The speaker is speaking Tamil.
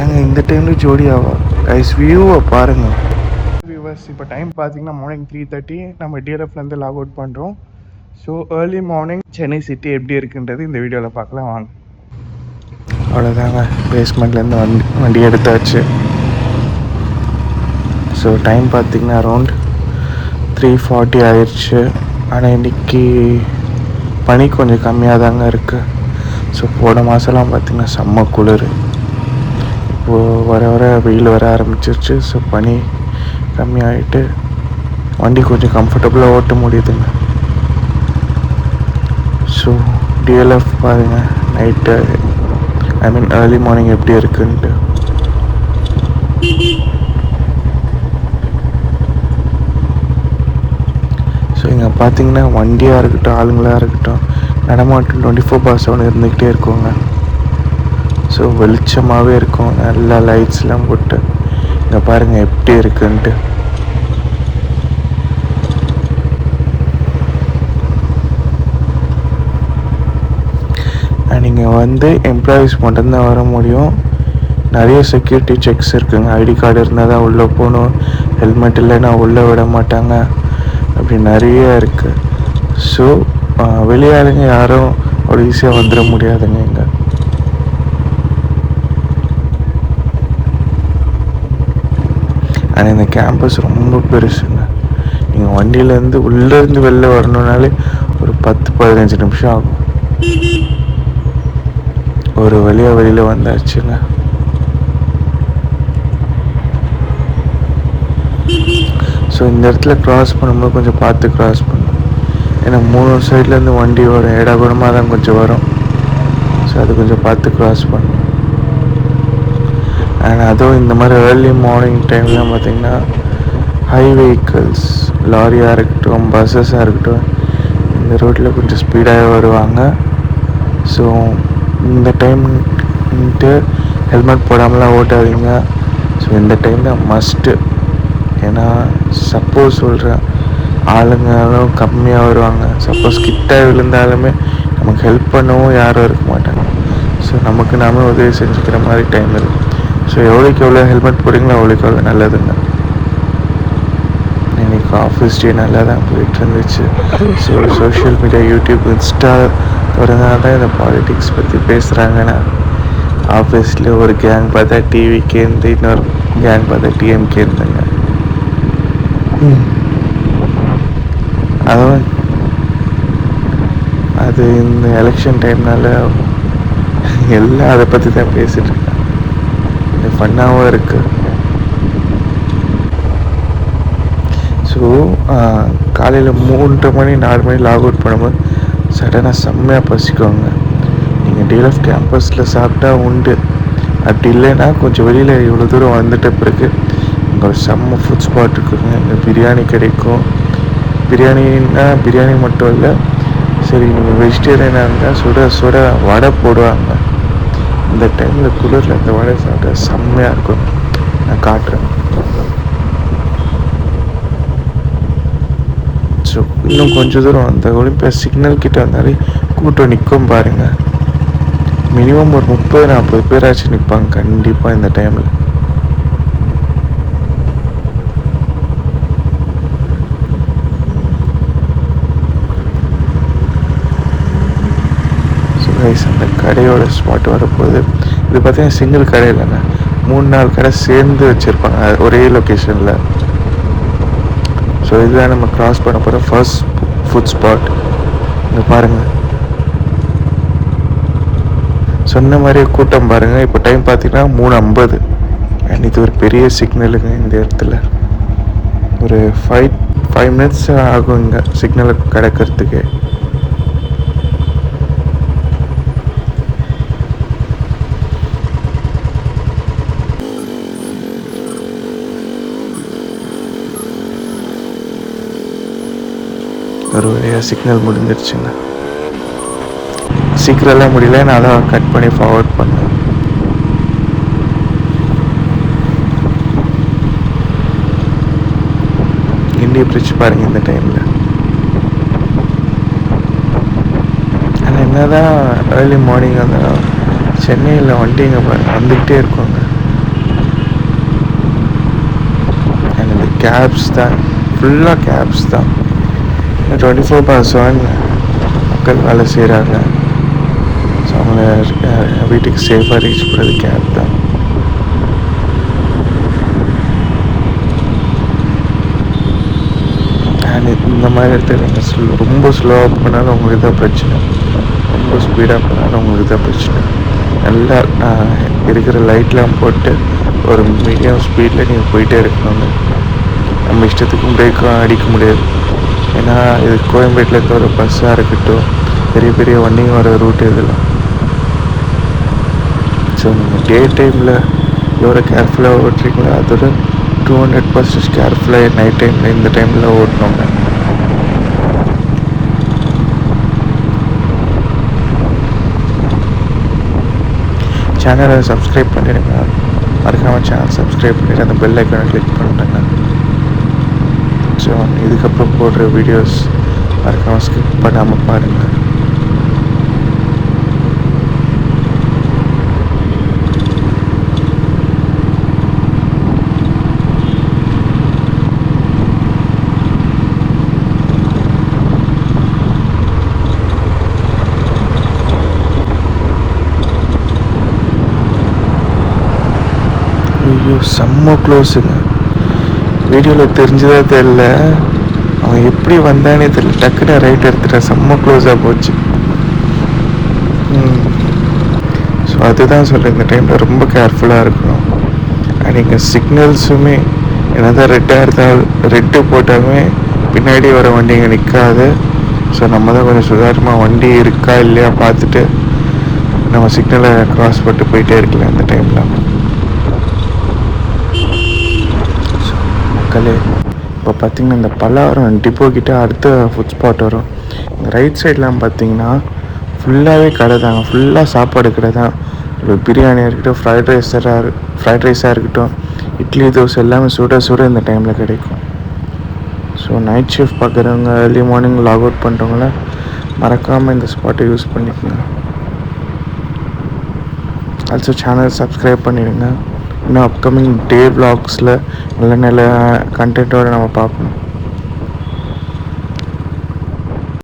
ஏங்க இந்த டைமில் ஜோடியாவா கைஸ் வியூவை பாருங்கள் வியூவர்ஸ். இப்போ டைம் பார்த்தீங்கன்னா மார்னிங் 3:30 நம்ம டிஆர்எஃப்லேருந்து லாக் அவுட் பண்ணுறோம். So early morning Chennai city எப்படி இருக்குன்றது இந்த வீடியோவில் பார்க்கலாம் வாங்க. அவ்வளோதாங்க, பேஸ்மெண்ட்லேருந்து வண்டி எடுத்தாச்சு. ஸோ டைம் பார்த்திங்கன்னா அரௌண்ட் 3:40 ஆயிடுச்சு. ஆனால் இன்றைக்கி பனி கொஞ்சம் கம்மியாக தாங்க இருக்குது. ஸோ போன மாதம்லாம் பார்த்திங்கன்னா செம்ம குளிர். இப்போது வர வர வெயில் வர ஆரம்பிச்சிருச்சு. ஸோ பனி கம்மியாகிட்டு வண்டி கொஞ்சம் கம்ஃபர்டபுளாக ஓட்ட முடியுதுங்க. ஸோ டிஎல்எஃப் பாருங்கள் நைட்டு ஏர்லி மார்னிங் எப்படி இருக்குன்ட்டு. ஸோ இங்கே பார்த்தீங்கன்னா வண்டியாக இருக்கட்டும் ஆளுங்களாக இருக்கட்டும் நடமாட்டம் 24/7 இருந்துக்கிட்டே இருக்குங்க. ஸோ வெளிச்சமாகவே இருக்கும், நல்லா லைட்ஸ்லாம் போட்டு. இங்கே பாருங்கள் எப்படி இருக்குன்ட்டு. நீங்கள் வந்து எம்ப்ளாயீஸ் மட்டும்தான் வர முடியும். நிறைய செக்யூரிட்டி செக்ஸ் இருக்குங்க. ஐடி கார்டு இருந்தால் தான் உள்ளே போகணும், ஹெல்மெட் இல்லைன்னா உள்ளே விட மாட்டாங்க, அப்படி நிறைய இருக்குது. ஸோ வெளியாளுங்க யாரும் அவ்வளோ ஈஸியாக வந்துட முடியாதுங்க இங்கே. ஆனால் இந்த கேம்பஸ் ரொம்ப பெருசுங்க. நீங்கள் வண்டியிலேருந்து உள்ளேருந்து வெளில வரணுன்னாலே ஒரு 10-15 நிமிஷம் ஆகும். ஒரு வழியாக வெளியில் வந்தாச்சுங்க. ஸோ இந்த இடத்துல க்ராஸ் பண்ணும்போது கொஞ்சம் பார்த்து க்ராஸ் பண்ணணும். ஏன்னா 3 சைட்லேருந்து வண்டி வரும், இடகுடமாக தான் கொஞ்சம் வரும். ஸோ அது கொஞ்சம் பார்த்து க்ராஸ் பண்ணணும். அண்ட் அதுவும் இந்த மாதிரி ஏர்லி மார்னிங் டைம்லாம் பார்த்திங்கன்னா ஹை வெஹிக்கிள்ஸ், லாரியாக இருக்கட்டும் பஸ்ஸஸாக இருக்கட்டும், இந்த ரோட்டில் கொஞ்சம் ஸ்பீடாக வருவாங்க. ஸோ இந்த டைம்ட்டு ஹெல்மெட் போடாமலாம் ஓட்டாதீங்க. ஸோ இந்த டைம் தான் மஸ்ட்டு. ஏன்னா சப்போஸ் சொல்கிறேன் ஆளுங்களும் கம்மியாக வருவாங்க. சப்போஸ் கிட்ட விழுந்தாலுமே நமக்கு ஹெல்ப் பண்ணவும் யாரும் இருக்க மாட்டாங்க. ஸோ நமக்கு நாம உதவி செஞ்சுக்கிற மாதிரி டைம் இருக்குது. ஸோ எவ்வளோக்கு எவ்வளோ ஹெல்மெட் போடுறீங்களோ அவ்வளோக்கு எவ்வளோ நல்லதுங்க. இன்றைக்கி ஆஃபீஸ் டே நல்லா தான் போயிட்டு இருந்துச்சு. So social media YouTube Insta தொடர்ந்தால் தான் இந்த பாலிட்டிக்ஸ் பற்றி பேசுகிறாங்கன்னா, ஆஃபீஸில் ஒரு கேங் பார்த்தா டிவிக்கேருந்து, இன்னொரு கேங் பார்த்தா டிஎம்கேருந்துங்க. அதுவும் அது இந்த எலெக்ஷன் டைம்னால எல்லாம் அதை பற்றி தான் பேசிகிட்டு இருக்கேன். இது ஃபன்னாகவும் இருக்குது. ஸோ காலையில் 3:30 மணி 4 மணி லாக் அவுட் பண்ணும்போது சடனாக செம்மையாக பசிக்குவாங்க. நீங்கள் டிஎல்எஃப் கேம்பஸில் சாப்பிட்டா உண்டு. அப்படி இல்லைன்னா கொஞ்சம் வெளியில் இவ்வளோ தூரம் வந்துட்ட பிறகு இங்கே ஒரு செம்ம ஃபுட் ஸ்பாட் இருக்குதுங்க. இங்கே பிரியாணி கிடைக்கும். பிரியாணின்னா பிரியாணி மட்டும் இல்லை, சரி நீங்கள் வெஜிடேரியனாக இருந்தால் சுட சுட வடை போடுவாங்க. இந்த டைமில் குளிரில் இந்த வடை சாப்பிட்டா செம்மையாக இருக்கும். நான் காட்டுறேன். ஸோ இன்னும் கொஞ்சம் தூரம் அந்த ஒலிம்பியா சிக்னல் கிட்ட வந்தாலே கூட்டம் நிற்கும் பாருங்கள். மினிமம் ஒரு 30-40 பேராச்சும் நிற்பாங்க கண்டிப்பாக இந்த டைமில். ஸோ கைஸ் அந்த கடையோட ஸ்பாட் வரப்போகுது. இது பார்த்தீங்கன்னா சிங்கிள் கடை இல்லைங்க, 3-4 கடை சேர்ந்து வச்சுருப்பாங்க ஒரே லொக்கேஷனில். ஸோ இதுதான் நம்ம க்ராஸ் பண்ண போகிற ஃபர்ஸ்ட் ஃபுட் ஸ்பாட். இங்கே பாருங்கள், சொன்ன மாதிரியே கூட்டம் பாருங்கள். இப்போ டைம் பார்த்தீங்கன்னா 3:50. அண்ட் இது ஒரு பெரிய சிக்னலுங்க. இந்த இடத்துல ஒரு 5 மினிட்ஸ் ஆகும் இங்கே சிக்னலை கிடக்கிறதுக்கு. ஒரு வழியாக சிக்னல் முடிஞ்சிருச்சுங்க. சீக்கிரம்லாம் முடியல, நான் தான் கட் பண்ணி ஃபார்வர்ட் பண்ணேன். இந்திய பிரிட்ஜ் பாருங்கள் இந்த டைமில். ஆனால் என்ன தான் ஏர்லி மார்னிங் அந்த சென்னையில் வண்டிங்க பாருங்கள் வந்துக்கிட்டே இருக்குங்க. கேப்ஸ் தான், ஃபுல்லாக கேப்ஸ் தான். 24/7 மக்கள் வேலை செய்கிறாங்க. ஸோ அவங்கள வீட்டுக்கு சேஃபாக ரீச் பண்ணுறது கேப் தான். அண்ட் இந்த மாதிரி இடத்துல நீங்கள் ரொம்ப ஸ்லோவாக போனாலும் உங்களுக்கு தான் பிரச்சனை, ரொம்ப ஸ்பீடாக போனாலும் உங்களுக்கு தான் பிரச்சனை. நல்லா இருக்கிற லைட்லாம் போட்டு ஒரு மீடியம் ஸ்பீடில் நீங்கள் போயிட்டே இருக்கணுங்க. நம்ம இஷ்டத்துக்கும் பிரேக்கும் அடிக்க முடியாது. ஏன்னா இது கோயம்பேட்டில் இருக்க ஒரு பஸ்ஸாக இருக்கட்டும், பெரிய பெரிய வண்டிங்க வர ரூட் இதெல்லாம். ஸோ நீங்கள் டே டைமில் எவ்வளோ கேர்ஃபுல்லாக ஓட்டுறீங்களோ அதோட 200% கேர்ஃபுல்லாக நைட் டைமில் இந்த டைமில் ஓட்டணுங்க. சேனலை சப்ஸ்கிரைப் பண்ணிடுங்க. மறக்காமல் சேனல் சப்ஸ்கிரைப் பண்ணிவிட்டு அந்த பெல் ஐக்கானை கிளிக் பண்ணிடுங்க. ஸோ இதுக்கப்புறம் போடுற வீடியோஸ் மறக்காமல் ஸ்கிப் பண்ணாமல் பாருங்கள். ஐயோ செம்ம க்ளோஸுங்க. வீடியோவில் தெரிஞ்சதே தெரில, அவன் எப்படி வந்தானே தெரியல, டக்குன்னு ரைட் எடுத்துட்டேன், செம்ம க்ளோஸாக போச்சு. ஸோ அதுதான் சொல்கிறேன், இந்த டைமில் ரொம்ப கேர்ஃபுல்லாக இருக்கணும். அண்ட் இங்கே சிக்னல்ஸுமே என்னதான் ரெட்டாக இருந்தாலும், ரெட்டு போட்டாலுமே பின்னாடி வர வண்டி இங்கே நிற்காது. ஸோ நம்ம தான் கொஞ்சம் சுதாரணமாக வண்டி இருக்கா இல்லையா பார்த்துட்டு நம்ம சிக்னலை க்ராஸ் பண்ணிட்டு போயிட்டே இருக்கலாம் இந்த டைமில். இப்போ பார்த்திங்கன்னா இந்த பல்லாவரம் டிப்போ கிட்டே அடுத்த ஃபுட் ஸ்பாட் வரும். இந்த ரைட் சைட்லாம் பார்த்திங்கன்னா ஃபுல்லாகவே கடை தாங்க, ஃபுல்லாக சாப்பாடு கடை தான். இப்போ பிரியாணியாக இருக்கட்டும், ஃப்ரைட் ரைஸாக இருக்கட்டும், இட்லி தோசை எல்லாமே சுட சுட இந்த டைமில் கிடைக்கும். ஸோ நைட் ஷிஃப்ட் பார்க்குறவங்க, ஏர்லி மார்னிங் லாக் அவுட் பண்ணுறவங்கள மறக்காமல் இந்த ஸ்பாட்டை யூஸ் பண்ணிக்கோங்க. ஆல்சோ சேனல் சப்ஸ்கிரைப் பண்ணிடுங்க. இன்னும் அப்கமிங் டே விலாக்ஸில் நல்ல நல்ல கண்டென்ட்டோடு நம்ம பார்ப்போம்.